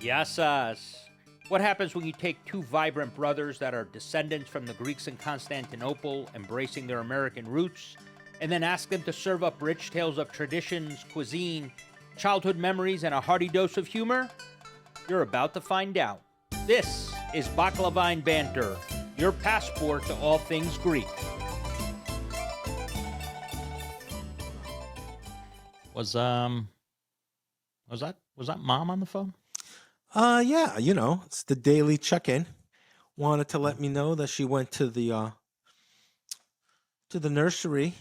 Yasas. What happens when you take two vibrant brothers that are descendants from the Greeks in Constantinople, embracing their American roots, and then ask them to serve up rich tales of traditions, cuisine, childhood memories, and a hearty dose of humor? You're about to find out. This is Baklava and Banter, your passport to all things Greek. Was that mom on the phone? Yeah, it's the daily check-in. Wanted to let me know that she went to the nursery.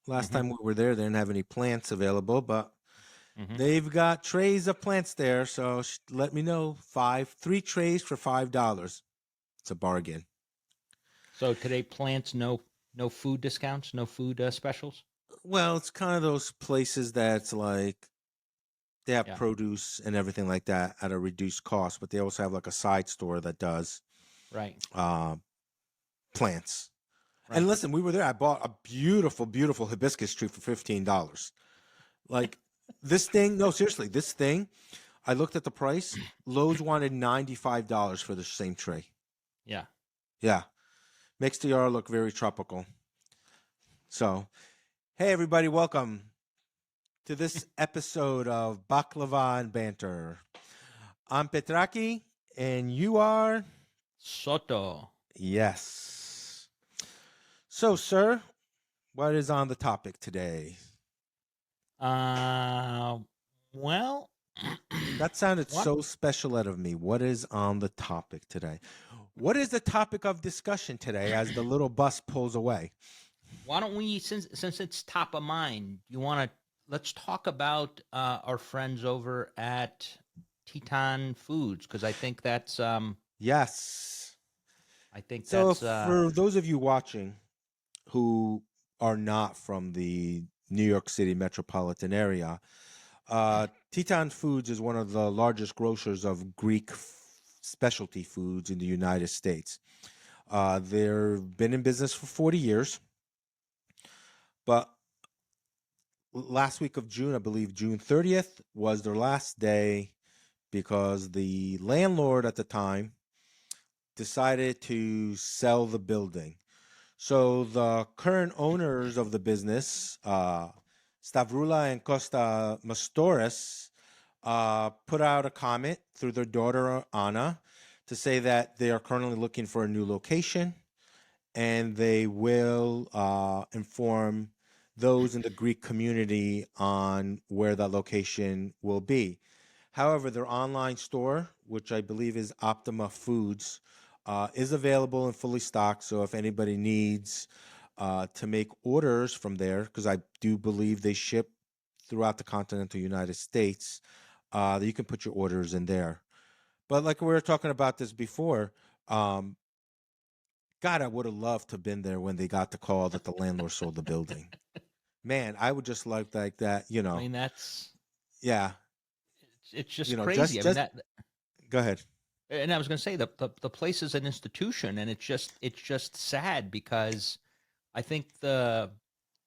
Last time we were there, they didn't have any plants available, but they've got trays of plants there. So she let me know 3 trays for $5. It's a bargain. So today, plants, no food discounts, no food specials. Well, it's kind of those places that's like they have Yeah. produce and everything like that at a reduced cost, but they also have like a side store that does Right. plants. Right. And listen, we were there. I bought a beautiful, beautiful hibiscus tree for $15. Like this thing, no, seriously, this thing, I looked at the price. Lowe's wanted $95 for the same tray. Yeah. Yeah. Makes the yard look very tropical. So, hey, everybody, welcome to this episode of Baklava and Banter. I'm Petraki, and you are? Soto. Yes. So, sir, what is on the topic today? Well, That sounded What? so special out of me. What is on the topic today? What is the topic of discussion today as the little bus pulls away? Why don't we, since it's top of mind, let's talk about our friends over at Teton Foods, because I think that's Yes. So, that's for those of you watching who are not from the New York City metropolitan area, Teton Foods is one of the largest grocers of Greek specialty foods in the United States. They've been in business for 40 years, but last week of June, I believe June 30th, was their last day because the landlord at the time decided to sell the building. So the current owners of the business, Stavroula and Costa Mastores, put out a comment through their daughter Anna to say that they are currently looking for a new location, and they will inform those in the Greek community on where that location will be. However, their online store, which I believe is Optima Foods, is available and fully stocked. So if anybody needs to make orders from there, because I do believe they ship throughout the continental United States, you can put your orders in there. But like we were talking about this before, God, I would have loved to have been there when they got the call that the landlord sold the building. Man, I would just like that, I mean, that's yeah, it's just crazy. I mean just that, go ahead. and I was going to say the place is an institution, and it's just sad because I think the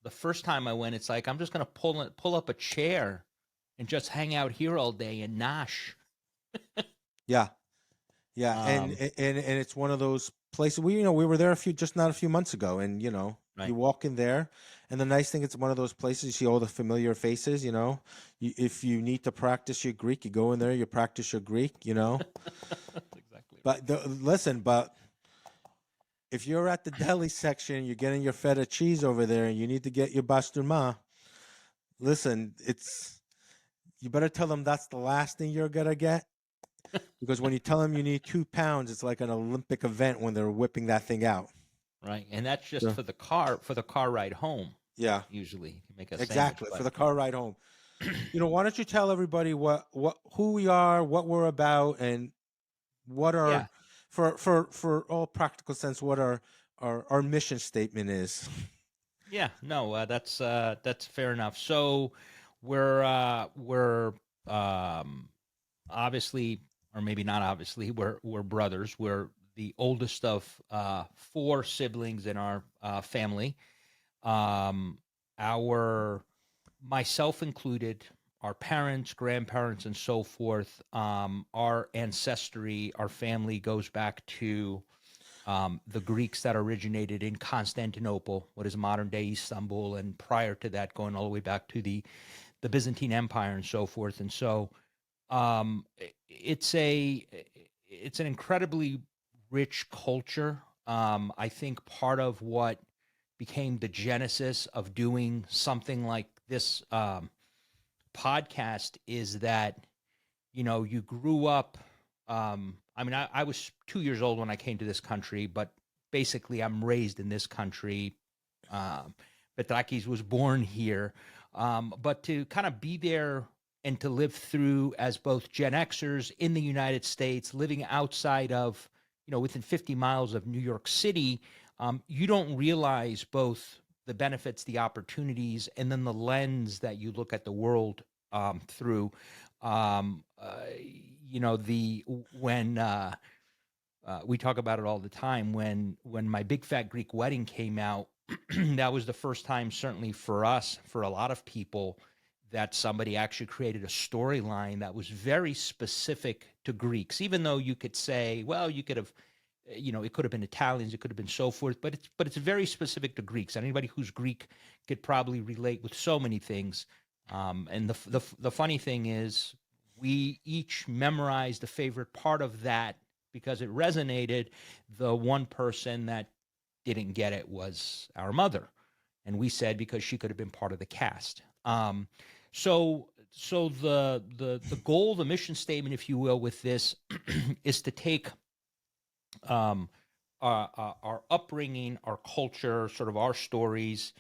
first time I went, it's like I'm just going to pull up a chair and just hang out here all day and nosh. Yeah. Yeah, Um, and it's one of those places we were there not a few months ago, and you right. walk in there, and the nice thing, it's one of those places you see all the familiar faces. If you need to practice your Greek, you go in there, you practice your Greek. That's exactly right. But listen, but if you're at the deli section, you're getting your feta cheese over there, and you need to get your basturma. Listen, you better tell them that's the last thing you're gonna get. Because when you tell them you need 2 pounds, it's like an Olympic event when they're whipping that thing out. Right, and that's just Yeah. for the car ride home. Yeah, Usually, you make a sandwich, exactly. For but the car ride home. Why don't you tell everybody who we are, what we're about, and what yeah, our for all practical sense, what our mission statement is. yeah, no, that's fair enough. So we're obviously, or maybe not obviously, we're brothers. We're the oldest of 4 siblings in our family. Um, our myself included, our parents, grandparents, and so forth, our ancestry, our family goes back to the Greeks that originated in Constantinople, what is modern day Istanbul, and prior to that, going all the way back to the Byzantine Empire and so forth. And so um, it's an incredibly rich culture. I think part of what became the genesis of doing something like this podcast is that you grew up. I mean, I was 2 years old when I came to this country, but basically, I'm raised in this country. Um, Petrakis was born here, but to kind of be there and to live through as both Gen Xers in the United States, living outside of, within 50 miles of New York City, you don't realize both the benefits, the opportunities, and then the lens that you look at the world through. Um, uh, the when we talk about it all the time. When my Big Fat Greek Wedding came out, that was the first time, certainly for us, for a lot of people, that somebody actually created a storyline that was very specific to Greeks. Even though you could say, well, you could have, it could have been Italians, it could have been so forth, but it's very specific to Greeks. Anybody who's Greek could probably relate with so many things. And the funny thing is, we each memorized a favorite part of that because it resonated. The one person that didn't get it was our mother, and we said because she could have been part of the cast. So the goal, the mission statement, if you will, with this is to take um, our upbringing, our culture, sort of our stories,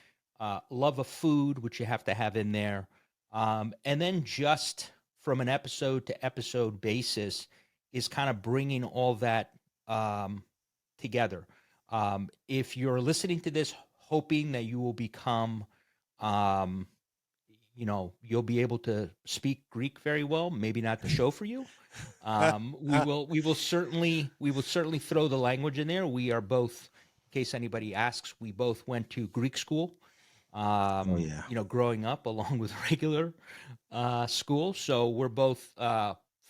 love of food, which you have to have in there, and then just from an episode to episode basis is kind of bringing all that together. If you're listening to this hoping that you will become um, you'll be able to speak Greek very well. Maybe not the show for you. We will certainly throw the language in there. We are both, in case anybody asks, we both went to Greek school. Oh yeah. Growing up along with regular school, so we're both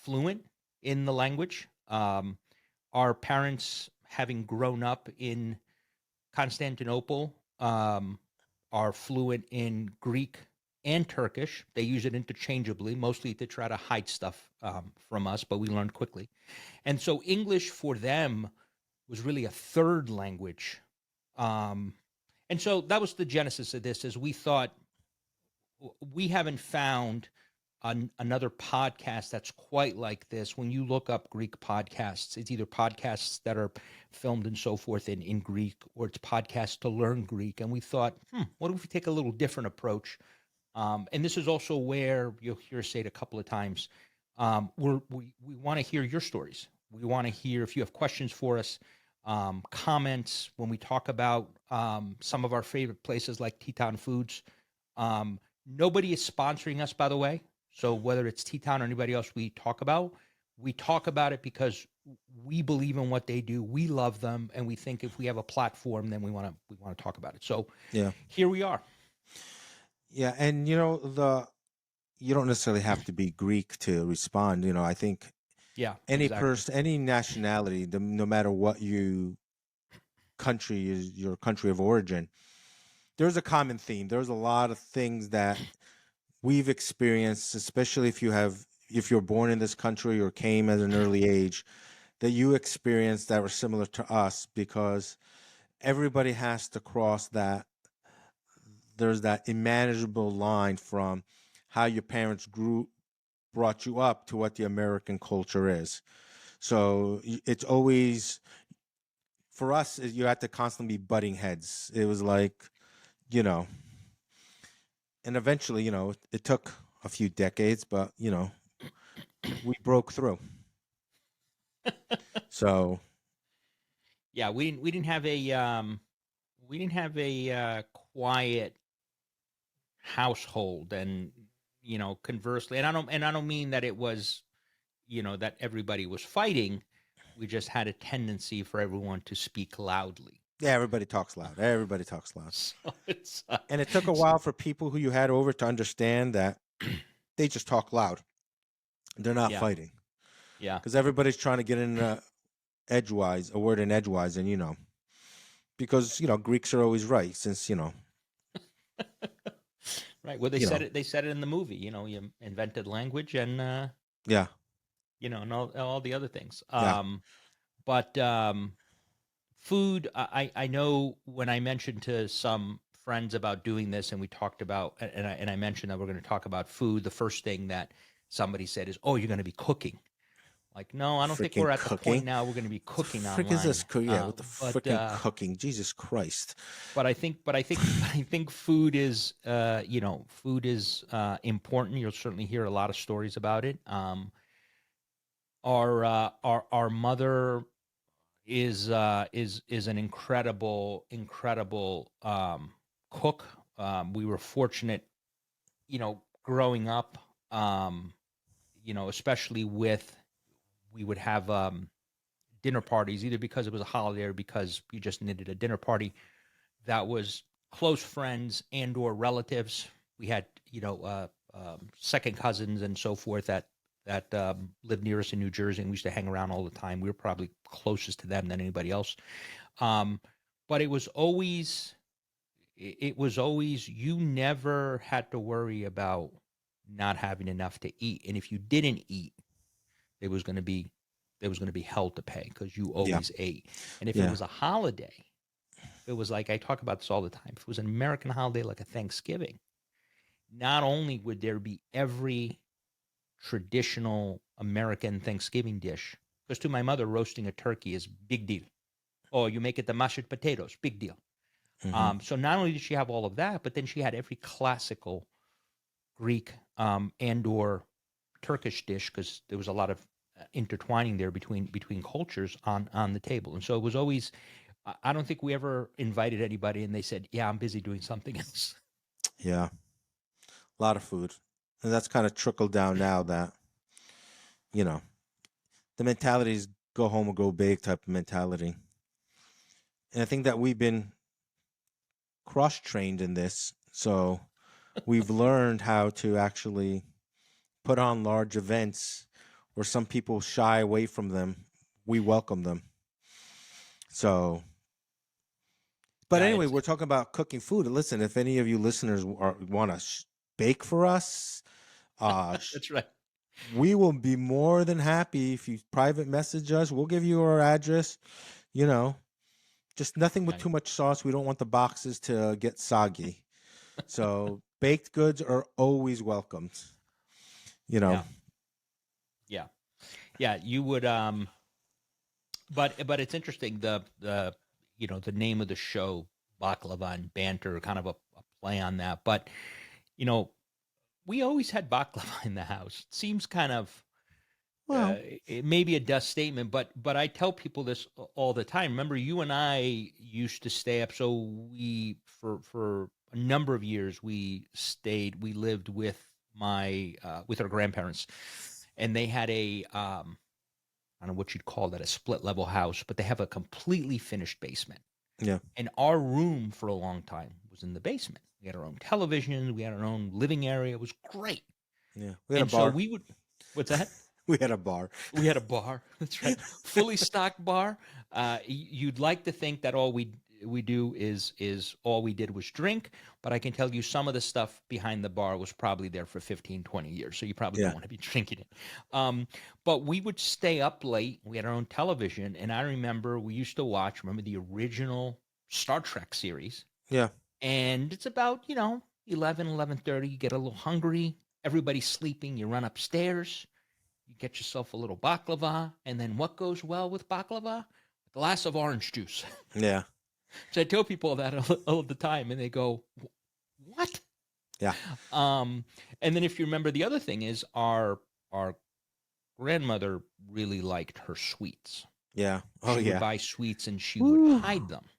fluent in the language. Our parents, having grown up in Constantinople, are fluent in Greek and Turkish. They use it interchangeably, mostly to try to hide stuff from us, but we learned quickly. And so English for them was really a third language. Um, and so that was the genesis of this, is we thought we haven't found another podcast that's quite like this. When you look up Greek podcasts, it's either podcasts that are filmed and so forth in Greek, or it's podcasts to learn Greek. And we thought, what if we take a little different approach? And this is also where you'll hear us say it a couple of times. We want to hear your stories. We want to hear if you have questions for us, comments when we talk about some of our favorite places like Teton Foods. Nobody is sponsoring us, by the way. So whether it's Teton or anybody else we talk about it because we believe in what they do. We love them, and we think if we have a platform, then we want to talk about it. So Yeah. here we are. Yeah, and you don't necessarily have to be Greek to respond. I think Yeah, any exactly. person, any nationality, no matter what country is your country of origin, there's a common theme. There's a lot of things that we've experienced, especially if you're born in this country or came at an early age, that you experienced that were similar to us, because everybody has to cross that. There's that immanageable line from how your parents brought you up to what the American culture is. So it's always, for us, you had to constantly be butting heads. It was like, you know, and eventually, it took a few decades, but, we broke through. So, Yeah, we didn't have a quiet household, and conversely, and I don't mean that it was that everybody was fighting. We just had a tendency for everyone to speak loudly. yeah, everybody talks loud. Everybody talks loud. So it's And it took a so- while for people who you had over to understand that they just talk loud. They're not Yeah. fighting Yeah. because everybody's trying to get in edgewise, a word in edgewise, and because Greeks are always right, since Right. Well, you know, they said it in the movie, you invented language and, yeah, and all the other things. yeah, But food, I know when I mentioned to some friends about doing this and we talked about, and I mentioned that we're going to talk about food, the first thing that somebody said is, "Oh, you're going to be cooking." Like, no, I don't think freaking we're at the point cooking. now we're going to be What the cooking frick is this? online. Yeah, what the But freaking cooking? Jesus Christ! I think food is, food is important. You'll certainly hear a lot of stories about it. Our mother is an incredible cook. We were fortunate, growing up, especially with we would have dinner parties either because it was a holiday or because you just needed a dinner party that was close friends and or relatives. We had second cousins and so forth that lived near us in New Jersey, and we used to hang around all the time. We were probably closest to them than anybody else. Um, but it was always you never had to worry about not having enough to eat, and if you didn't eat, there was going to be hell to pay because you Yeah, always ate. And if it yeah, was a holiday, it was like I talk about this all the time. If it was an American holiday like a Thanksgiving, not only would there be every traditional American Thanksgiving dish, because to my mother, roasting a turkey is big deal. Oh, you make it the mashed potatoes, big deal. hmm, So not only did she have all of that, but then she had every classical Greek and or Turkish dish because there was a lot of intertwining there between cultures on the table, and so it was always. I don't think we ever invited anybody and they said, "Yeah, I'm busy doing something else." yeah. A lot of food, and that's kind of trickled down now that you know the mentality is go home or go big type of mentality, and I think that we've been cross trained in this, so we've learned how to actually put on large events where some people shy away from them. We welcome them. So, but Yeah, anyway, it's we're talking about cooking food. And listen, if any of you listeners want to bake for us, that's right. we will be more than happy if you private message us. We'll give you our address. You know, just nothing with Right. too much sauce. We don't want the boxes to get soggy. So baked goods are always welcomed. You know, Yeah. Yeah. Yeah, you would but it's interesting the the name of the show Baklava and Banter kind of a play on that. But you know, we always had baklava in the house. It seems kind of well, it may be a dust statement, but I tell people this all the time. Remember, you and I used to stay up, so we for a number of years we lived with my with our grandparents, and they had a I don't know what you'd call that, a split level house, but they have a completely finished basement. yeah, And our room for a long time was in the basement. We had our own television, we had our own living area. It was great. yeah. We had a And so bar. we would, what's that? We had a bar. We had a bar. That's right, fully stocked bar. You'd like to think that all we do is all we did was drink, but I can tell you some of the stuff behind the bar was probably there for 15, 20 years. So you probably Yeah, don't want to be drinking it. But we would stay up late. We had our own television, and I remember we used to watch. Remember the original Star Trek series, yeah, and it's about 11:30. You get a little hungry. Everybody's sleeping. You run upstairs. You get yourself a little baklava, and then what goes well with baklava? A glass of orange juice. yeah, So I tell people that all the time, and they go, "What?" yeah, Um, and then if you remember, the other thing is our grandmother really liked her sweets. yeah. Oh She would yeah. buy sweets, and she would Woo. hide them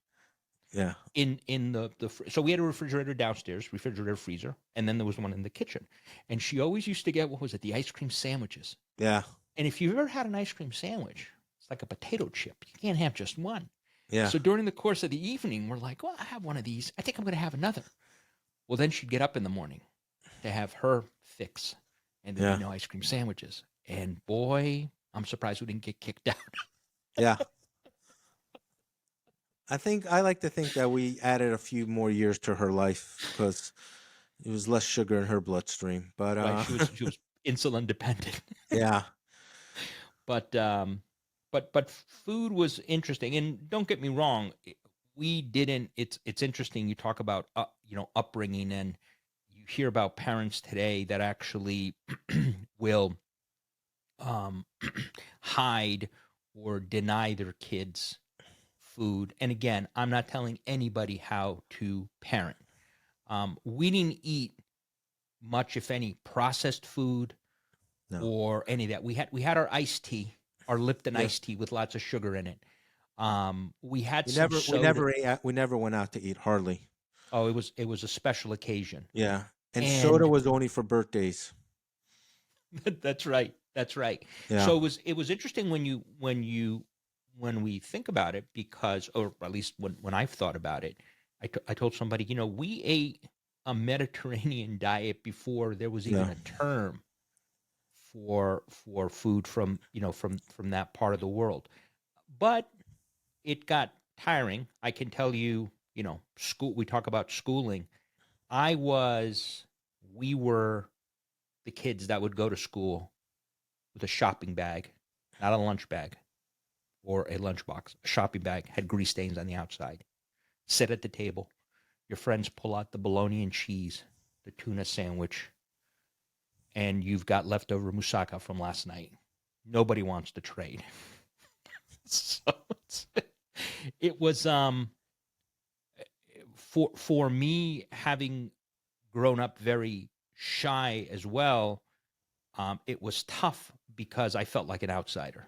Yeah, in so we had a refrigerator downstairs, refrigerator freezer, and then there was one in the kitchen. And she always used to get, what was it, the ice cream sandwiches. yeah, And if you've ever had an ice cream sandwich, it's like a potato chip. You can't have just one. yeah, So during the course of the evening, we're like, well, I have one of these. I think I'm going to have another. Well, then she'd get up in the morning to have her fix and there'd be Yeah. no ice cream sandwiches. And boy, I'm surprised we didn't get kicked out. Yeah. I like to think that we added a few more years to her life because it was less sugar in her bloodstream. But Right? She was insulin dependent. yeah, But food was interesting. And don't get me wrong, we didn't. It's interesting. You talk about upbringing, and you hear about parents today that actually will um, hide or deny their kids food. And again, I'm not telling anybody how to parent. We didn't eat much, if any, processed food no, or any of that. We had our iced tea, our Lipton yeah, iced tea with lots of sugar in it. We had we some never soda. we never went out to eat hardly. Oh, it was a special occasion, Yeah, and soda and was only for birthdays. that's right. That's right. Yeah, So it was interesting when we think about it, because, or at least when I've thought about it, I told somebody, we ate a Mediterranean diet before there was even yeah, a term for food from that part of the world. But it got tiring. I can tell you, school. We talk about schooling. I was, we were the kids that would go to school with a shopping bag, not a lunch bag or a lunchbox. A shopping bag had grease stains on the outside. Sit at the table. Your friends pull out the bologna and cheese, the tuna sandwich, and you've got leftover moussaka from last night. Nobody wants to trade. So it was for me, having grown up very shy as well. It was tough because I felt like an outsider.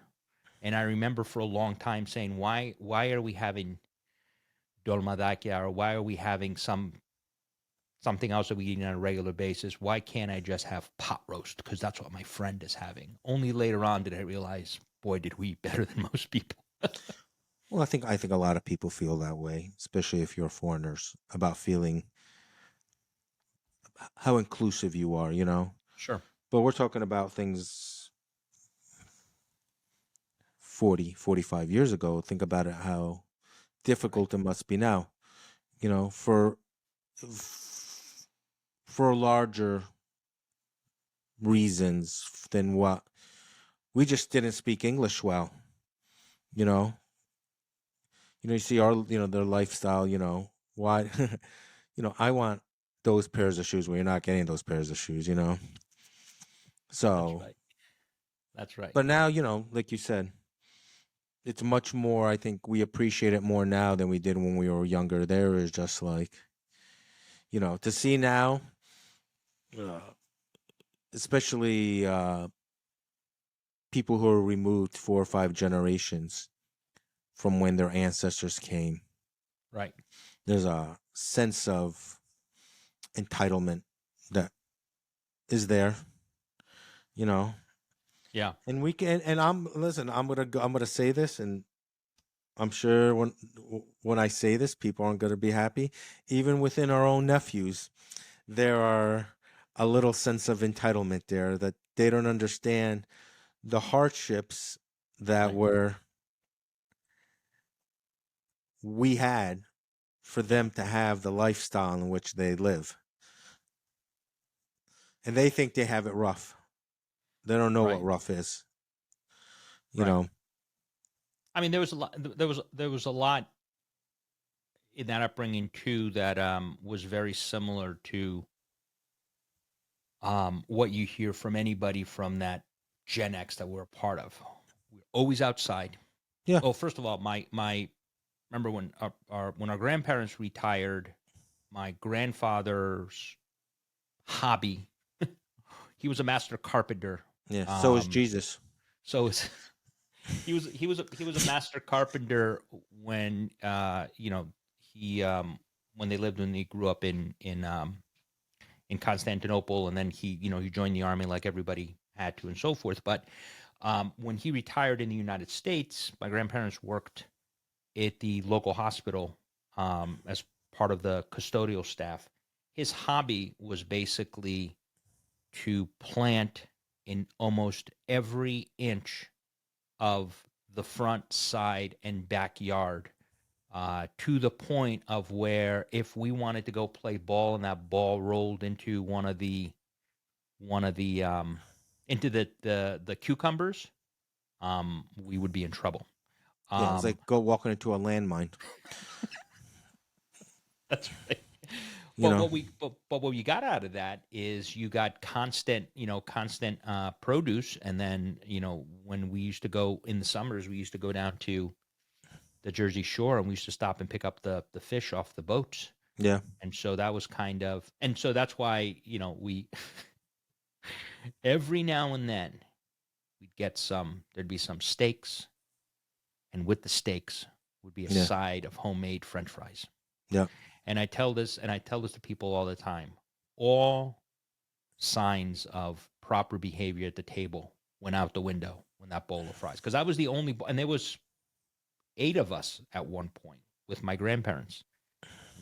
And I remember for a long time saying, why are we having dolmadakia, or why are we having something else that we eat on a regular basis? Why can't I just have pot roast? Because that's what my friend is having. Only later on did I realize, boy, did we eat better than most people. well, I think a lot of people feel that way, especially if you're foreigners, about feeling how inclusive you are. Sure. But we're talking about things 40, 45 years ago. Think about it, how Right. difficult it must be now. You know, for for larger reasons than what we just didn't speak English well. You know, you see our, their lifestyle. Why, I want those pairs of shoes when you're not getting those pairs of shoes. That's So, right. That's right. but now, like you said, it's much more. I think we appreciate it more now than we did when we were younger. There is just like, to see now, uh, especially people who are removed 4 or 5 generations from when their ancestors came. Right. There's a sense of entitlement that is there, you know. Yeah. And we can, and I'm gonna say this, and I'm sure when I say this, people aren't gonna be happy. Even within our own nephews, there are a little sense of entitlement there that they don't understand the hardships that Right. we had for Yeah. them to have the lifestyle in which they live. And they think they have it rough. They don't know what Right. rough is, you Right. know. I mean, there was a lot in that upbringing too that was very similar to what you hear from anybody from that Gen X that we're a part of. We're always outside. Yeah. Well, first of all, my remember when our grandparents retired, my grandfather's hobby. He was a master carpenter. Yeah. So is Um, Jesus. so it's, he was a master carpenter when he when he grew up in Constantinople, and then he joined the army like everybody had to, and so forth. But when he retired in the United States, my grandparents worked at the local hospital as part of the custodial staff. His hobby was basically to plant in almost every inch of the front, side, and backyard, to the point of where if we wanted to go play ball and that ball rolled into one of the into the cucumbers, we would be in trouble. Yeah, it's Um, like go walking into a landmine. that's right. You know. But what you got out of that is you got constant, constant produce, and then when we used to go in the summers, we used to go down to the Jersey Shore, and we used to stop and pick up the fish off the boats, Yeah. and so that was and so that's why we every now and then we'd get there'd be some steaks, and with the steaks would be a Yeah. side of homemade French fries. Yeah. And I tell this to people all the time. All signs of proper behavior at the table went out the window when that bowl of fries. Because I was the only, and there was 8 of us at one point with my grandparents.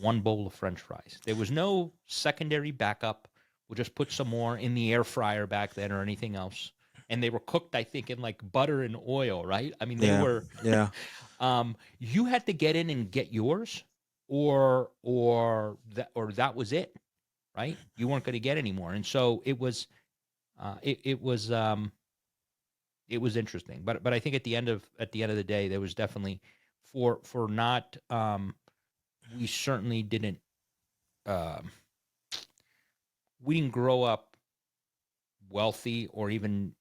One bowl of French fries. There was no secondary backup. We'll just put some more in the air fryer back then or anything else. And they were cooked, I think, in like butter and oil, right? I mean, they Yeah. were. Yeah. You had to get in and get yours, or that was it, right? You weren't going to get any more, and so it was, it was interesting. But I think at the end of the day, there was definitely for not we certainly didn't um, we didn't grow up wealthy or even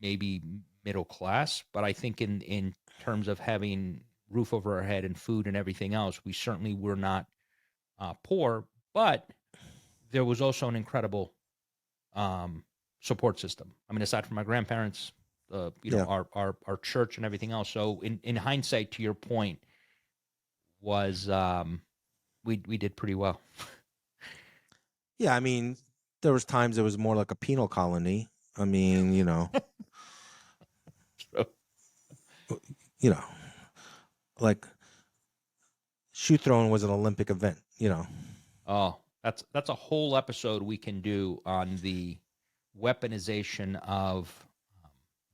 maybe middle class, but I think in terms of having roof over our head and food and everything else, we certainly were not poor, but there was also an incredible support system. I mean, aside from my grandparents, Yeah. our church and everything else. So in hindsight, to your point, was we did pretty well. Yeah. I mean, there was times it was more like a penal colony. I mean, you know, like shoe throwing was an Olympic event. Oh, that's a whole episode we can do on the weaponization of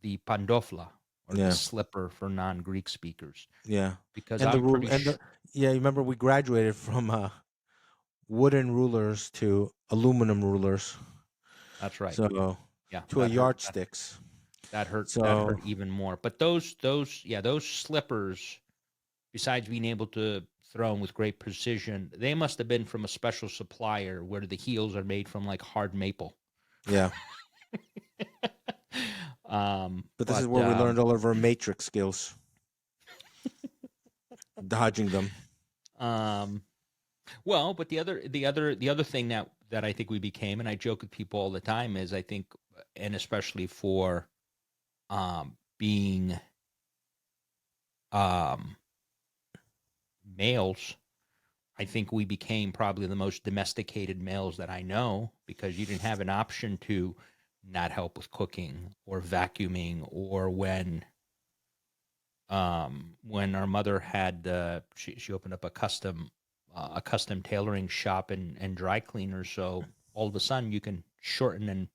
the pandofla, or the Yeah. slipper for non-Greek speakers, Yeah. because And the I'm rule pretty and sure. the yeah, you remember we graduated from wooden rulers to aluminum rulers. That's right. So Yeah, to a yardsticks. that So hurt even more. But those slippers, besides being able to throw them with great precision, they must have been from a special supplier where the heels are made from like hard maple. yeah. But this is But where we learned all of our matrix skills, dodging them. um, well, but the other thing that I think we became, and I joke with people all the time, is I think, and especially for being um males, I think we became probably the most domesticated males that I know, because you didn't have an option to not help with cooking or vacuuming, or when our mother had she opened up a custom tailoring shop and dry cleaner, so all of a sudden you can shorten and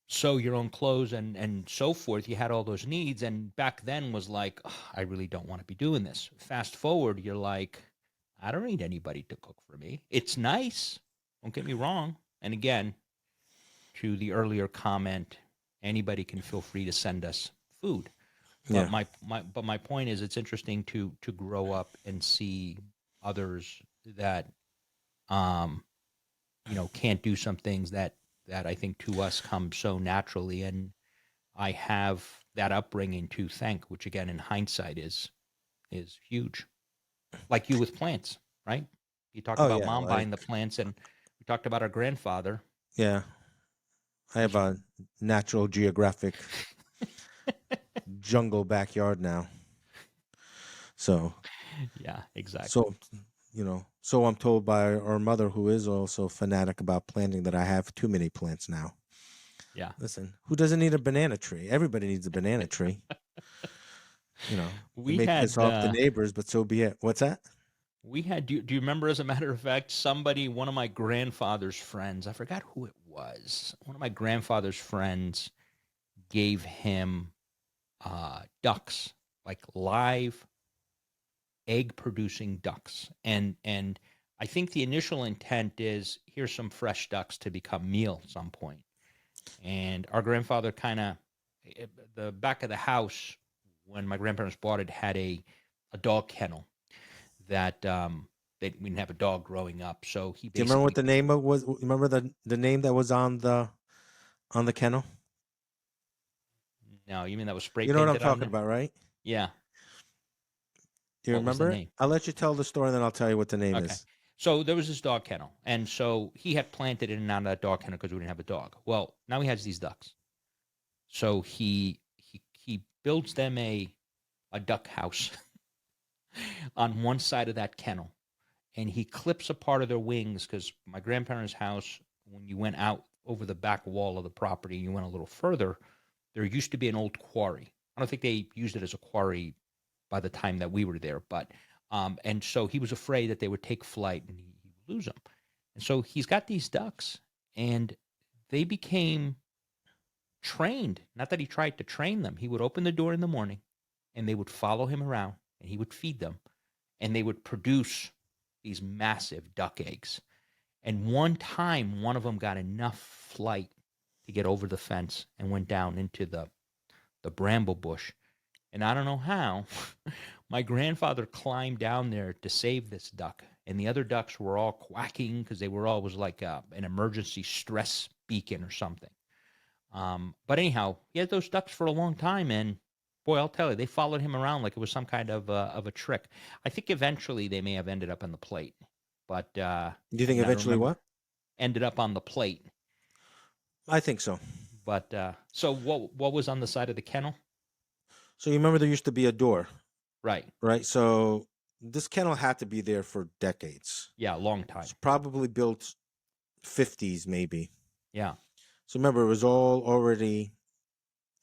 sew your own clothes and so forth. You had all those needs, and back then was like, "Ugh, I really don't want to be doing this." Fast forward, you're like, I don't need anybody to cook for me. It's nice, don't get me wrong. And again, to the earlier comment, anybody can feel free to send us food. But Yeah. my point is, it's interesting to grow up and see others that um can't do some things that I think to us come so naturally. And I have that upbringing to thank, which again in hindsight is huge. Like you with plants, right? You talked Oh about yeah. mom Like buying the plants, and we talked about our grandfather. yeah. I have He's a Natural Geographic jungle backyard now. So yeah, exactly. so so I'm told by our mother, who is also fanatic about planting, that I have too many plants now. Yeah. Listen, who doesn't need a banana tree? Everybody needs a banana tree. It We may piss had off the neighbors, but so be it. What's that? do you remember, as a matter of fact, somebody, one of my grandfather's friends, I forgot who it was. One of my grandfather's friends gave him ducks, like live egg producing ducks. And I think the initial intent is here's some fresh ducks to become meal at some point. And our grandfather kind of, the back of the house when my grandparents bought it had a dog kennel that we didn't have a dog growing up, so he Do you remember what basically the name of was? Remember the name that was on the kennel? no, you mean that was spray You know what I'm painted on talking there? about, right? Yeah. Do you What was the remember it? name? I'll let you tell the story, and then I'll tell you what the name Okay. is. So there was this dog kennel, and so he had planted in and out of that dog kennel because we didn't have a dog. Well, now he has these ducks, so he builds them a duck house on one side of that kennel, and he clips a part of their wings because my grandparents' house, when you went out over the back wall of the property, you went a little further, there used to be an old quarry. I don't think they used it as a quarry by the time that we were there, but and so he was afraid that they would take flight and he would lose them. And so he's got these ducks, and they became trained. Not that he tried to train them. He would open the door in the morning, and they would follow him around, and he would feed them, and they would produce these massive duck eggs. And one time, one of them got enough flight to get over the fence and went down into the bramble bush. And I don't know how, my grandfather climbed down there to save this duck. And the other ducks were all quacking because they were always like an emergency stress beacon or something. But anyhow, he had those ducks for a long time. And boy, I'll tell you, they followed him around like it was some kind of a trick. I think eventually they may have ended up on the plate. But Do you think and I eventually remember what? ended up on the plate. I think so. But so what was on the side of the kennel? So you remember there used to be a door, Right. right? So this kennel had to be there for decades. Yeah, a long time. It's probably built 50s maybe. Yeah. So remember, it was all already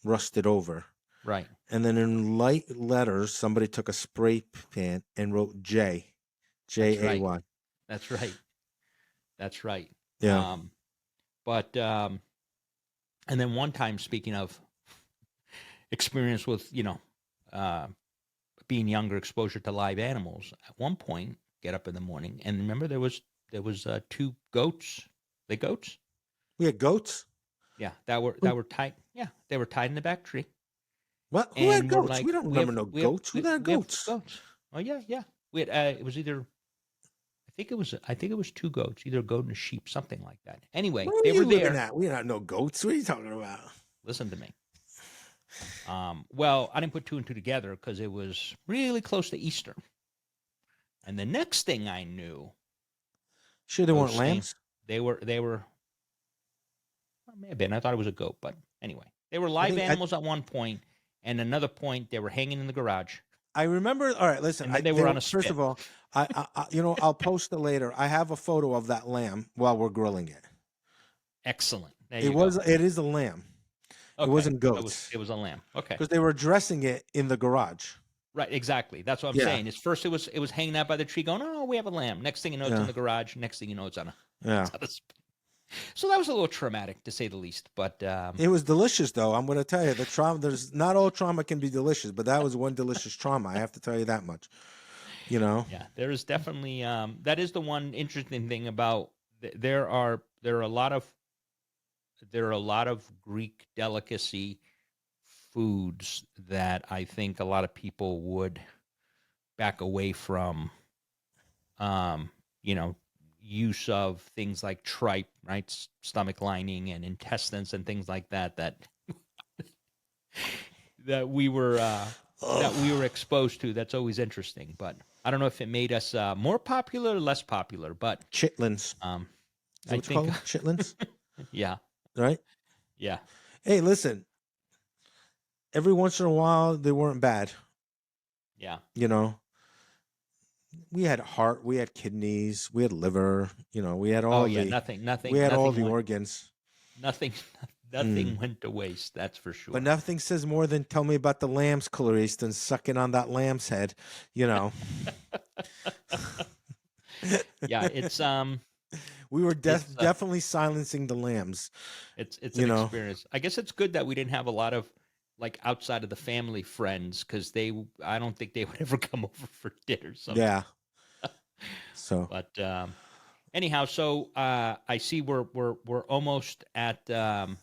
rusted over. Right. And then in light letters, somebody took a spray paint and wrote J, That's right. J-A-Y. That's right. That's right. Yeah. But and then one time, speaking of experience with being younger, exposure to live animals. At one point, get up in the morning and remember there was two goats. The goats, We had goats. yeah, that were tied. Yeah, they were tied in the back tree, What? Who had and we're goats? like, We don't remember no goats. Who had we have goats? goats. Oh yeah, yeah. We had it was either I think it was two goats, either a goat and a sheep, something like that. Anyway, Where they are you were living there. at? We had no goats. What are you talking about? Listen to me. Well, I didn't put two and two together because it was really close to Easter. And the next thing I knew, Sure, they those weren't same lambs. they were well, may have been. I thought it was a goat, but anyway, they were I live think animals at one point, and another point they were hanging in the garage, I remember. All right, listen. and then they were on a First spit. of all, I'll post it later. I have a photo of that lamb while we're grilling it. Excellent. There you go. It is a lamb. It Okay, wasn't so it goats was a lamb. Okay, because they were dressing it in the garage. right, exactly. That's what I'm Yeah, saying. Is first it was hanging out by the tree, going, "Oh, we have a lamb." Next thing you know, it's in yeah, the garage. Next thing you know, it's on a yeah. it's on a spit. So that was a little traumatic, to say the least. But It was delicious, though. I'm going to tell you, the trauma. There's not all trauma can be delicious, but that was one delicious trauma. I have to tell you that much. You know. yeah, there is definitely that is the one interesting thing about there are a lot of Greek delicacy foods that I think a lot of people would back away from. Um, you know, use of things like tripe, right, stomach lining and intestines and things like that. That we were exposed to. That's always interesting, but I don't know if it made us more popular or less popular. But Chitlins. um, Is that I what you think, call them? Chitlins, yeah, right? yeah, Hey, listen. Every once in a while, they weren't bad. yeah. You know, we had heart, we had kidneys, we had liver. You know, we had Oh all yeah, the organs. nothing, Mm. nothing went to waste. That's for But sure. nothing says more than tell me about the lamb's Clarice than sucking on that lamb's head. You know. Yeah, it's We were It's definitely silencing the lambs. it's You an know, experience. I guess it's good that we didn't have a lot of like outside of the family friends because I don't think they would ever come over for dinner sometimes. yeah. So But anyhow, so I see we're almost at the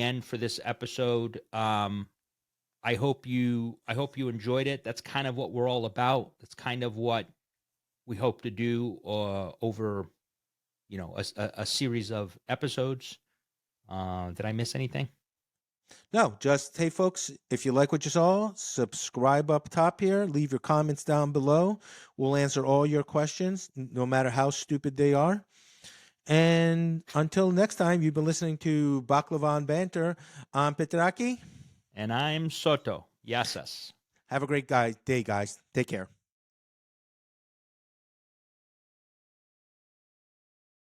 end for this episode. I hope you enjoyed it. That's kind of what we're all about. That's kind of what we hope to do over a series of episodes. Did I miss anything? no, just hey folks, if you like what you saw, subscribe up top here, leave your comments down below. We'll answer all your questions, no matter how stupid they are. And until next time, you've been listening to Baklava and Banter. I'm Petraki. And I'm Soto. Yasas. Have a great day, guys. Take care.